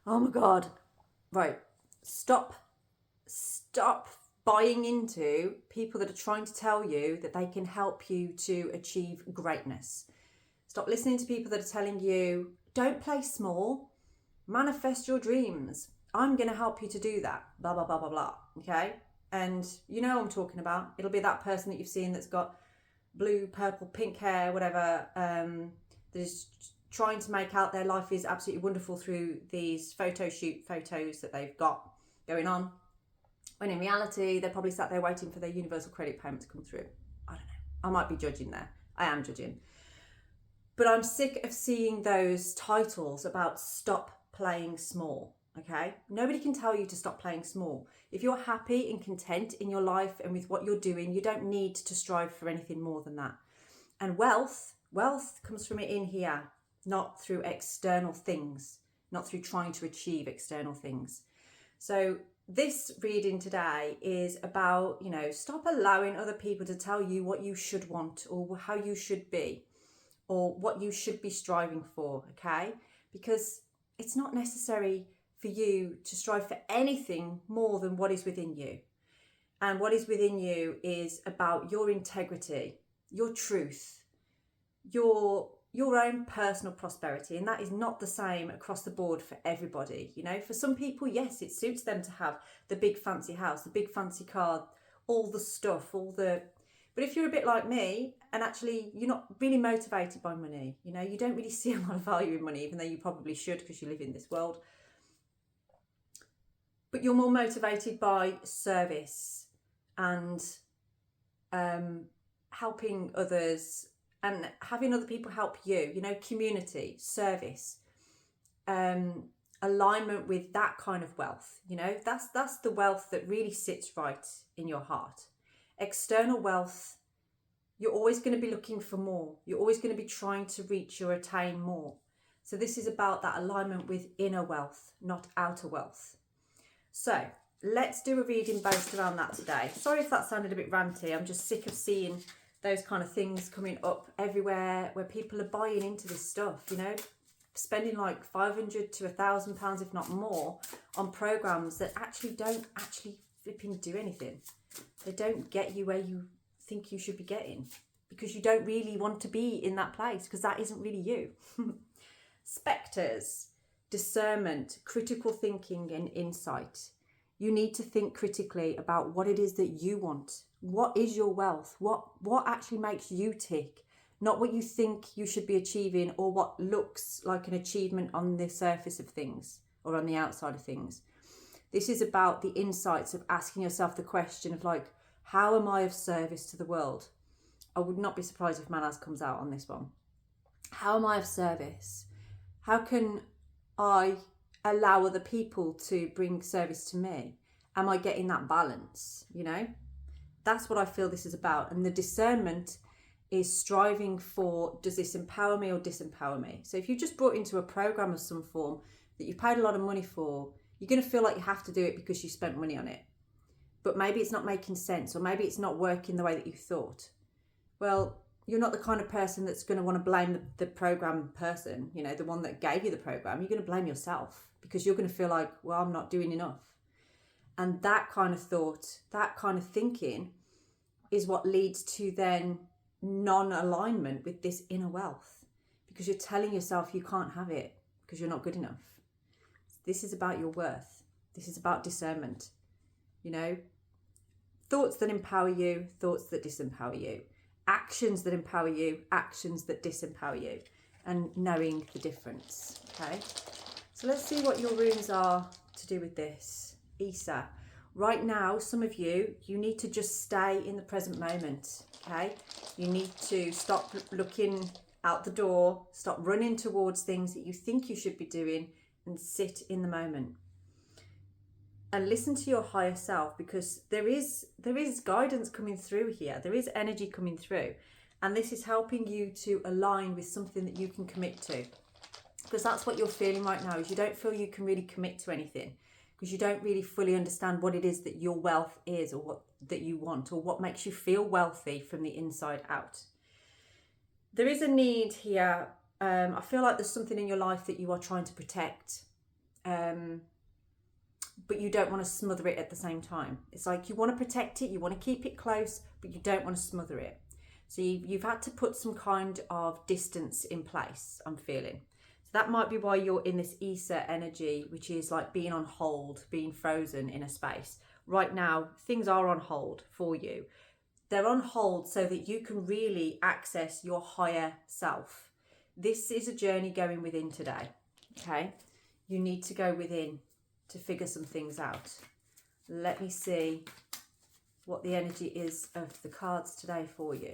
Oh my God. Right. Stop buying into people that are trying to tell you that they can help you to achieve greatness. Stop listening to people that are telling you, don't play small, manifest your dreams. I'm going to help you to do that. Blah, blah, blah, blah, blah. Okay. And you know what I'm talking about. It'll be that person that you've seen that's got blue, purple, pink hair, whatever, that is trying to make out their life is absolutely wonderful through these photos that they've got going on. When in reality, they're probably sat there waiting for their universal credit payment to come through. I don't know. I might be judging there. I am judging. But I'm sick of seeing those titles about stop playing small. Okay? Nobody can tell you to stop playing small. If you're happy and content in your life and with what you're doing, you don't need to strive for anything more than that. And wealth comes from in here, not through external things, not through trying to achieve external things. So this reading today is about, stop allowing other people to tell you what you should want or how you should be or what you should be striving for, okay? Because it's not necessary for you to strive for anything more than what is within you. And what is within you is about your integrity, your truth, your own personal prosperity. And that is not the same across the board for everybody. For some people, yes, it suits them to have the big fancy house, the big fancy car, all the stuff, but if you're a bit like me and actually you're not really motivated by money, you don't really see a lot of value in money, even though you probably should because you live in this world. But you're more motivated by service and helping others and having other people help you, community, service, alignment with that kind of wealth. That's the wealth that really sits right in your heart. External wealth, you're always going to be looking for more. You're always going to be trying to reach or attain more. So this is about that alignment with inner wealth, not outer wealth. So let's do a reading based around that today. Sorry if that sounded a bit ranty. I'm just sick of seeing those kind of things coming up everywhere where people are buying into this stuff, spending like £500 to £1,000, if not more, on programs that actually don't flipping do anything. They don't get you where you think you should be getting because you don't really want to be in that place because that isn't really you. Spectres, discernment, critical thinking and insight. You need to think critically about what it is that you want. What is your wealth? What actually makes you tick? Not what you think you should be achieving or what looks like an achievement on the surface of things or on the outside of things. This is about the insights of asking yourself the question of how am I of service to the world? I would not be surprised if Manaz comes out on this one. How am I of service? How can I allow other people to bring service to me? Am I getting that balance? That's what I feel this is about. And the discernment is striving for, does this empower me or disempower me? So if you just brought into a program of some form that you've paid a lot of money for, you're going to feel like you have to do it because you spent money on it. But maybe it's not making sense, or maybe it's not working the way that you thought. Well, you're not the kind of person that's going to want to blame the program person, the one that gave you the program. You're going to blame yourself because you're going to feel like, well, I'm not doing enough. And that kind of thought, that kind of thinking is what leads to then non-alignment with this inner wealth because you're telling yourself you can't have it because you're not good enough. This is about your worth. This is about discernment. Thoughts that empower you, thoughts that disempower you. Actions that empower you, actions that disempower you. And knowing the difference. Okay? So let's see what your runes are to do with this. Isa. Right now, some of you need to just stay in the present moment. Okay? You need to stop looking out the door, stop running towards things that you think you should be doing, and sit in the moment and listen to your higher self, because there is guidance coming through here. There is energy coming through, and this is helping you to align with something that you can commit to, because that's what you're feeling right now, is you don't feel you can really commit to anything because you don't really fully understand what it is that your wealth is, or what that you want, or what makes you feel wealthy from the inside out. There is a need here. I feel like there's something in your life that you are trying to protect, but you don't want to smother it at the same time. It's like you want to protect it, you want to keep it close, but you don't want to smother it. So you've had to put some kind of distance in place, I'm feeling. So that might be why you're in this Issa energy, which is like being on hold, being frozen in a space. Right now, things are on hold for you. They're on hold so that you can really access your higher self. This is a journey going within today, okay? You need to go within to figure some things out. Let me see what the energy is of the cards today for you.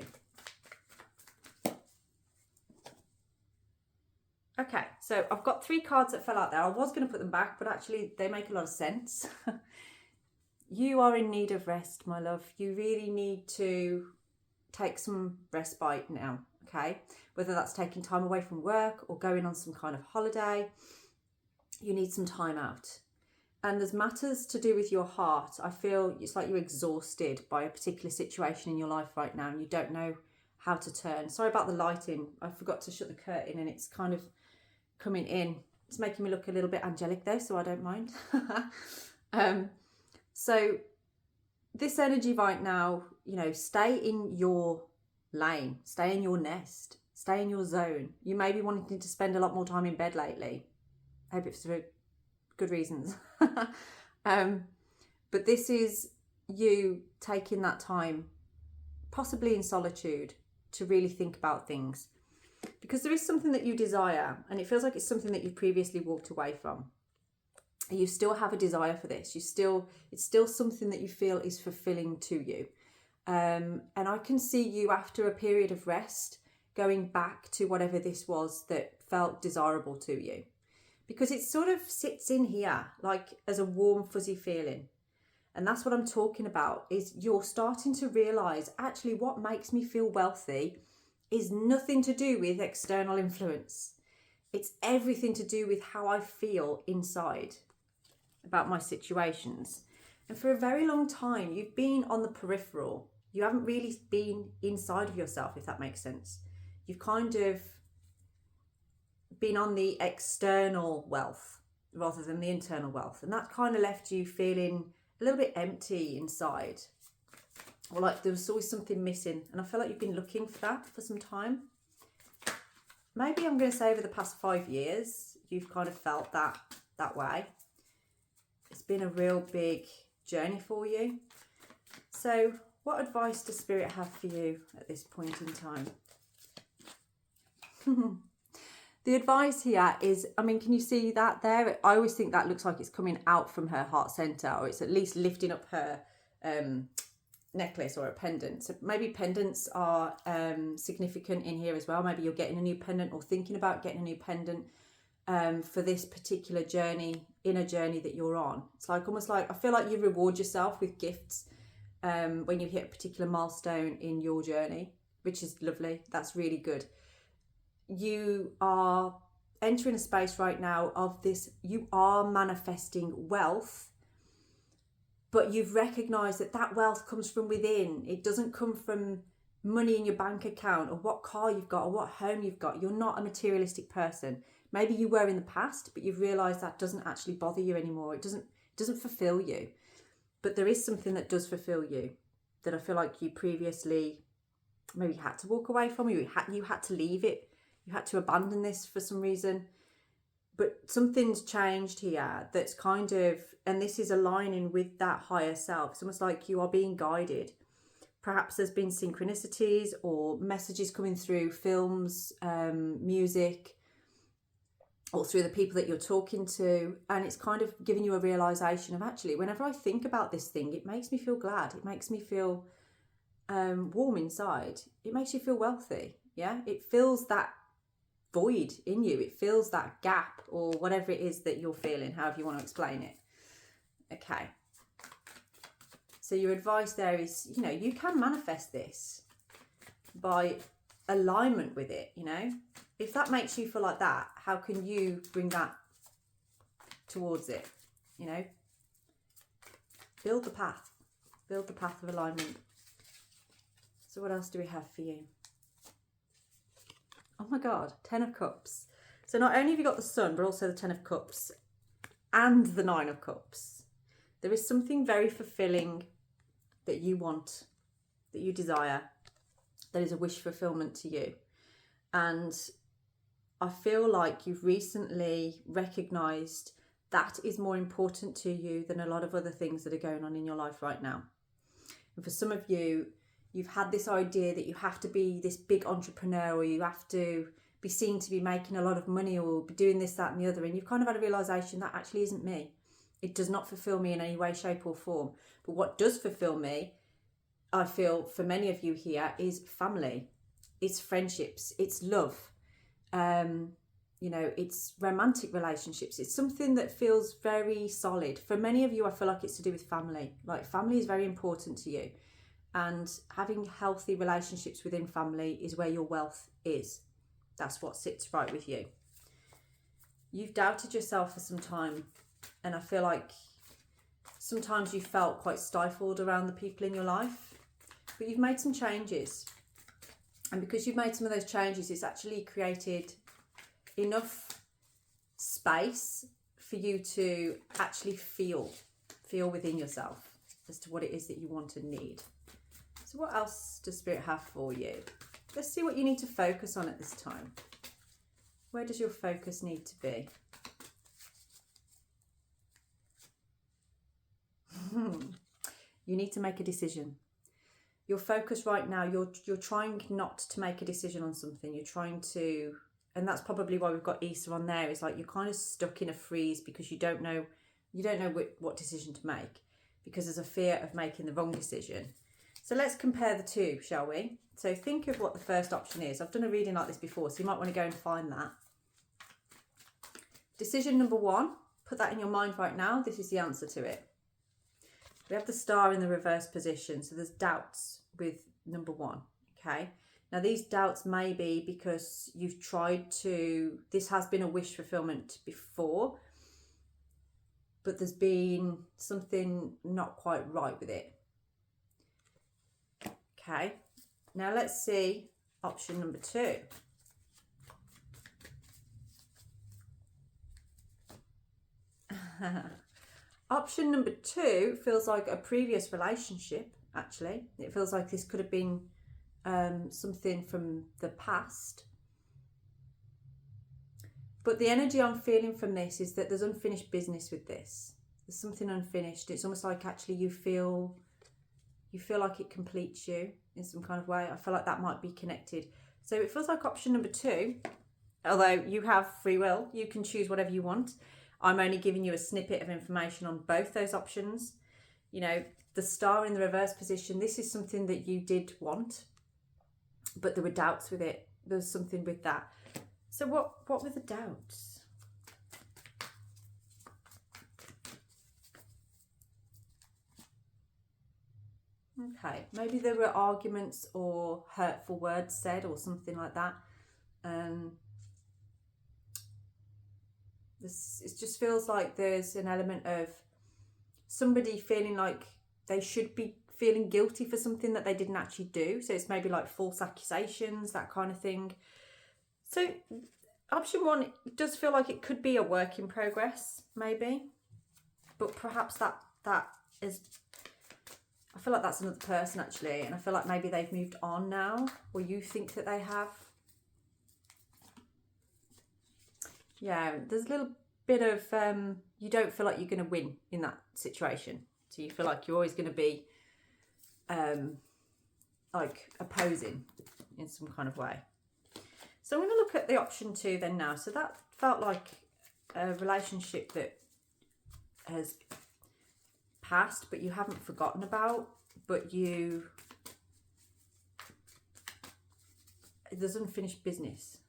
Okay, so I've got 3 cards that fell out there. I was going to put them back, but actually they make a lot of sense. You are in need of rest, my love. You really need to take some respite now, okay? Whether that's taking time away from work or going on some kind of holiday, you need some time out. And there's matters to do with your heart. I feel it's like you're exhausted by a particular situation in your life right now and you don't know how to turn. Sorry about the lighting. I forgot to shut the curtain and it's kind of coming in. It's making me look a little bit angelic though, so I don't mind. So this energy right now, you know, stay in your lane, stay in your nest, stay in your zone. You may be wanting to spend a lot more time in bed lately. I hope it's for good reasons. But this is you taking that time, possibly in solitude, to really think about things. Because there is something that you desire and it feels like it's something that you've previously walked away from. You still have a desire for this. It's still something that you feel is fulfilling to you. And I can see you after a period of rest going back to whatever this was that felt desirable to you. Because it sort of sits in here like as a warm, fuzzy feeling. And that's what I'm talking about, is you're starting to realise actually what makes me feel wealthy is nothing to do with external influence. It's everything to do with how I feel inside about my situations. And for a very long time, you've been on the peripheral. You haven't really been inside of yourself, if that makes sense. You've kind of been on the external wealth rather than the internal wealth. And that kind of left you feeling a little bit empty inside. Or like there was always something missing. And I feel like you've been looking for that for some time. Maybe I'm going to say over the past 5 years, you've kind of felt that way. It's been a real big journey for you. So what advice does Spirit have for you at this point in time? The advice here is, I mean, can you see that there? I always think that looks like it's coming out from her heart center, or it's at least lifting up her necklace or a pendant. So maybe pendants are significant in here as well. Maybe you're getting a new pendant or thinking about getting a new pendant for this particular journey, inner journey that you're on. It's like almost like, I feel like you reward yourself with gifts when you hit a particular milestone in your journey, which is lovely. That's really good. You are entering a space right now of this, you are manifesting wealth, but you've recognized that that wealth comes from within. It doesn't come from money in your bank account or what car you've got or what home you've got. You're not a materialistic person. Maybe you were in the past, but you've realized that doesn't actually bother you anymore. It doesn't fulfill you. But there is something that does fulfill you, that I feel like you previously maybe had to walk away from. You had to leave it. You had to abandon this for some reason. But something's changed here that's kind of, and this is aligning with that higher self. It's almost like you are being guided. Perhaps there's been synchronicities or messages coming through films, music, or through the people that you're talking to. And it's kind of giving you a realization of, actually, whenever I think about this thing, it makes me feel glad. It makes me feel warm inside. It makes you feel wealthy. Yeah, it fills that void in you. It fills that gap or whatever it is that you're feeling, however you want to explain it. Okay. So your advice there is, you know, you can manifest this by alignment with it, you know. If that makes you feel like that, how can you bring that towards it, you know? Build the path of alignment. So what else do we have for you? Oh my God, 10 of Cups. So not only have you got the Sun, but also the 10 of Cups. and the Nine of Cups. There is something very fulfilling that you want, that you desire, that is a wish fulfillment to you. And I feel like you've recently recognised that is more important to you than a lot of other things that are going on in your life right now. And for some of you, you've had this idea that you have to be this big entrepreneur, or you have to be seen to be making a lot of money, or be doing this, that and the other. And you've kind of had a realisation that actually isn't me. It does not fulfill me in any way, shape or form. But what does fulfill me, I feel for many of you here, is family. It's friendships. It's love. It's romantic relationships. It's something that feels very solid. For many of you, I feel like it's to do with family. Like, family is very important to you. And having healthy relationships within family is where your wealth is. That's what sits right with you. You've doubted yourself for some time. And I feel like sometimes you felt quite stifled around the people in your life. But you've made some changes. And because you've made some of those changes, it's actually created enough space for you to actually feel within yourself as to what it is that you want and need. So what else does Spirit have for you? Let's see what you need to focus on at this time. Where does your focus need to be? You need to make a decision. Your focus right now, you're trying not to make a decision on something. You're trying to, and that's probably why we've got Easter on there. It's like you're kind of stuck in a freeze because you don't know what decision to make, because there's a fear of making the wrong decision. So let's compare the two, shall we? So think of what the first option is. I've done a reading like this before, so you might want to go and find that. Decision number one, put that in your mind right now. This is the answer to it. We have the star in the reverse position, so there's doubts with number one, okay? Now these doubts may be because you've tried to, this has been a wish fulfillment before, but there's been something not quite right with it. Okay, now let's see option number two. Option number two feels like a previous relationship, actually. It feels like this could have been something from the past. But the energy I'm feeling from this is that there's unfinished business with this. There's something unfinished. It's almost like actually you feel like it completes you in some kind of way. I feel like that might be connected. So it feels like option number two, although you have free will, you can choose whatever you want. I'm only giving you a snippet of information on both those options. You know, the star in the reverse position, this is something that you did want, but there were doubts with it. There's something with that. So what were the doubts? Okay, maybe there were arguments or hurtful words said or something like that. It just feels like there's an element of somebody feeling like they should be feeling guilty for something that they didn't actually do. So it's maybe like false accusations, that kind of thing. So option one, it does feel like it could be a work in progress, maybe. But perhaps that is, I feel like that's another person actually. And I feel like maybe they've moved on now, or you think that they have. Yeah, there's a little bit of, you don't feel like you're going to win in that situation. So you feel like you're always going to be like opposing in some kind of way. So I'm going to look at the option two then now. So that felt like a relationship that has passed, but you haven't forgotten about, but there's unfinished business.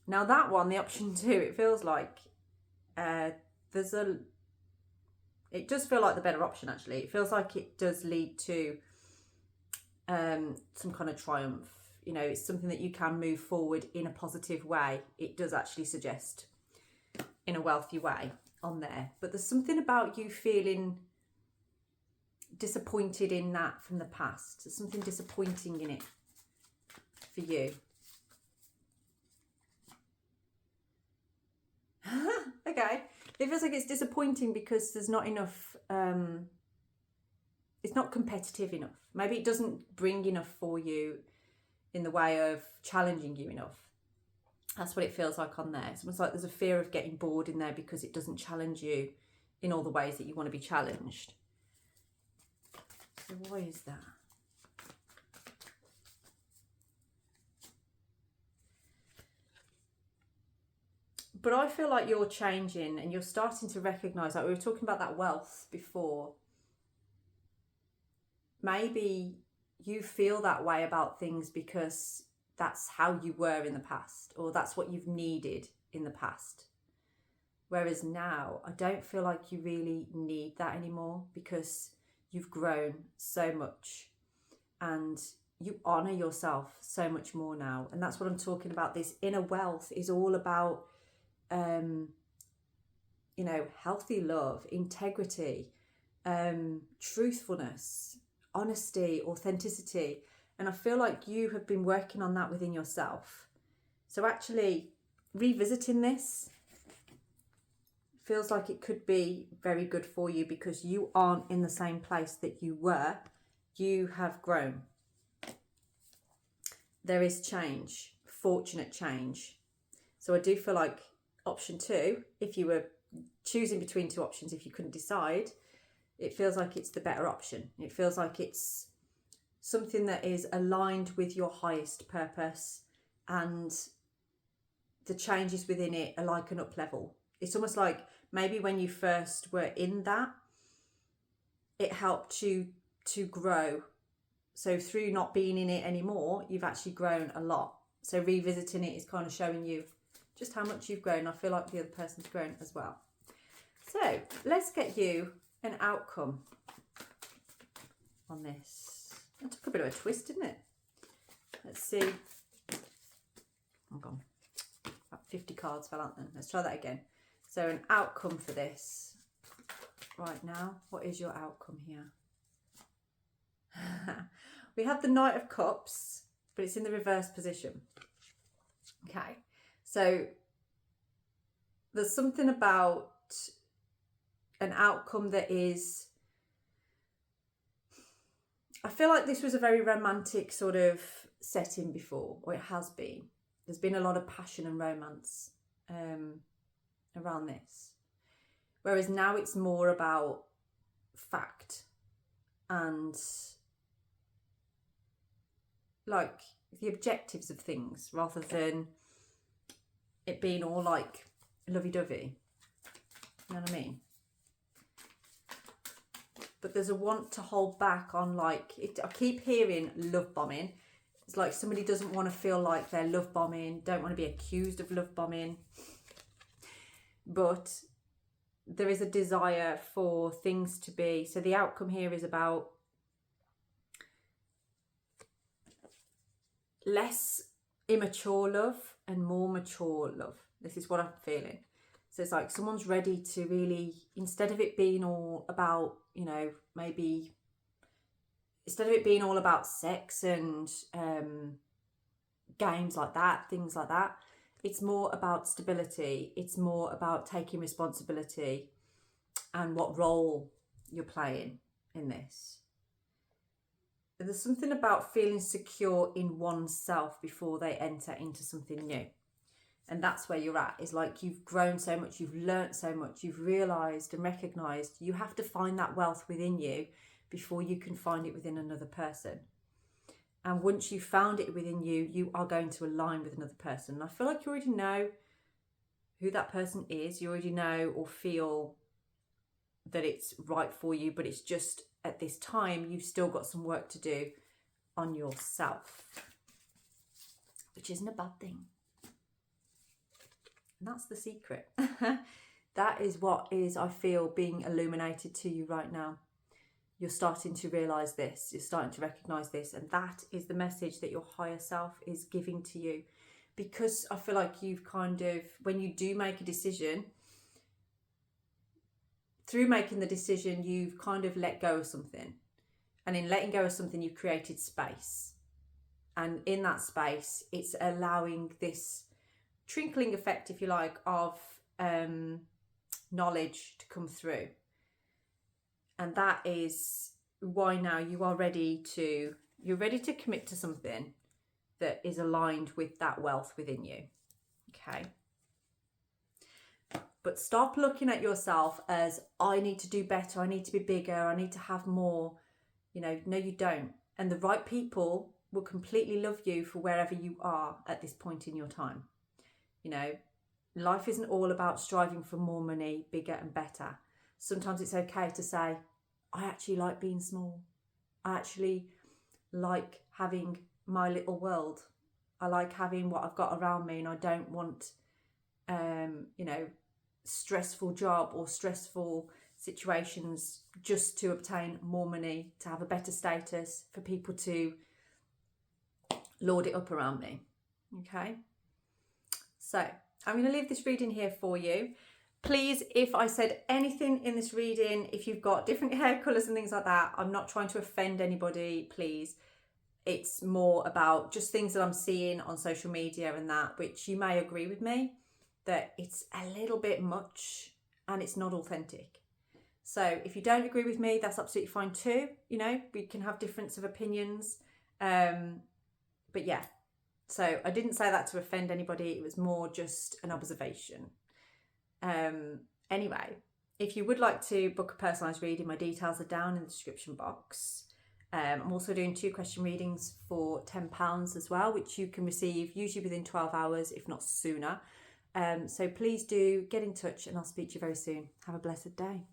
Now that one, the option two, it feels like it does feel like the better option actually. It feels like it does lead to some kind of triumph. You know, it's something that you can move forward in a positive way. It does actually suggest in a wealthy way on there. But there's something about you feeling disappointed in that from the past. There's something disappointing in it for you. okay. It feels like it's disappointing because there's not enough, it's not competitive enough. Maybe it doesn't bring enough for you in the way of challenging you enough. That's what it feels like on there. It's almost like there's a fear of getting bored in there because it doesn't challenge you in all the ways that you want to be challenged. So why is that? But I feel like you're changing and you're starting to recognise, like we were talking about that wealth before. Maybe you feel that way about things because that's how you were in the past, or that's what you've needed in the past. Whereas now, I don't feel like you really need that anymore because you've grown so much and you honour yourself so much more now. And that's what I'm talking about. This inner wealth is all about, healthy love, integrity, truthfulness, honesty, authenticity. And I feel like you have been working on that within yourself. So actually revisiting this feels like it could be very good for you because you aren't in the same place that you were. You have grown. There is change, fortunate change. So I do feel like option 2, if you were choosing between 2 options, if you couldn't decide, it feels like it's the better option. It feels like it's something that is aligned with your highest purpose, and the changes within it are like an up level. It's almost like maybe when you first were in that, it helped you to grow. So through not being in it anymore, you've actually grown a lot. So revisiting it is kind of showing you just how much you've grown. I feel like the other person's grown as well. So let's get you an outcome on this. That took a bit of a twist, didn't it? Let's see. Hold on. About 50 cards fell out then. Let's try that again. So an outcome for this right now. What is your outcome here? We have the Knight of Cups, but it's in the reverse position. Okay. So there's something about an outcome that is, I feel like this was a very romantic sort of setting before, or it has been. There's been a lot of passion and romance around this. Whereas now it's more about fact and like the objectives of things rather than it being all like lovey-dovey. You know what I mean? But there's a want to hold back on like, I keep hearing love bombing. It's like somebody doesn't want to feel like they're love bombing, don't want to be accused of love bombing. But there is a desire for things to be, so the outcome here is about less immature love and more mature love. This is what I'm feeling. So it's like someone's ready to really, instead of it being all about, maybe instead of it being all about sex and games like that, things like that, it's more about stability. It's more about taking responsibility and what role you're playing in this. There's something about feeling secure in oneself before they enter into something new. And that's where you're at, is like you've grown so much, you've learnt so much, you've realised and recognised you have to find that wealth within you before you can find it within another person. And once you've found it within you, you are going to align with another person. And I feel like you already know who that person is. You already know or feel that it's right for you, but it's just at this time, you've still got some work to do on yourself, which isn't a bad thing. And that's the secret. That is what is, I feel, being illuminated to you right now. You're starting to realise this. You're starting to recognise this. And that is the message that your higher self is giving to you. Because I feel like you've kind of, when you do make a decision, through making the decision, you've kind of let go of something. And in letting go of something, you've created space. And in that space, it's allowing this trickling effect, if you like, of knowledge to come through. And that is why now you're ready to commit to something that is aligned with that wealth within you. Okay. But stop looking at yourself as, I need to do better, I need to be bigger, I need to have more. No, you don't. And the right people will completely love you for wherever you are at this point in your time. Life isn't all about striving for more money, bigger and better. Sometimes it's okay to say, I actually like being small. I actually like having my little world. I like having what I've got around me, and I don't want, stressful job or stressful situations just to obtain more money, to have a better status, for people to lord it up around me. Okay. So I'm going to leave this reading here for you. Please, if I said anything in this reading, if you've got different hair colours and things like that, I'm not trying to offend anybody, please. It's more about just things that I'm seeing on social media and that, which you may agree with me, that it's a little bit much and it's not authentic. So if you don't agree with me, that's absolutely fine too. We can have difference of opinions. But yeah, so I didn't say that to offend anybody. It was more just an observation. Anyway, if you would like to book a personalised reading, my details are down in the description box. I'm also doing 2 question readings for £10 as well, which you can receive usually within 12 hours, if not sooner. So please do get in touch, and I'll speak to you very soon. Have a blessed day.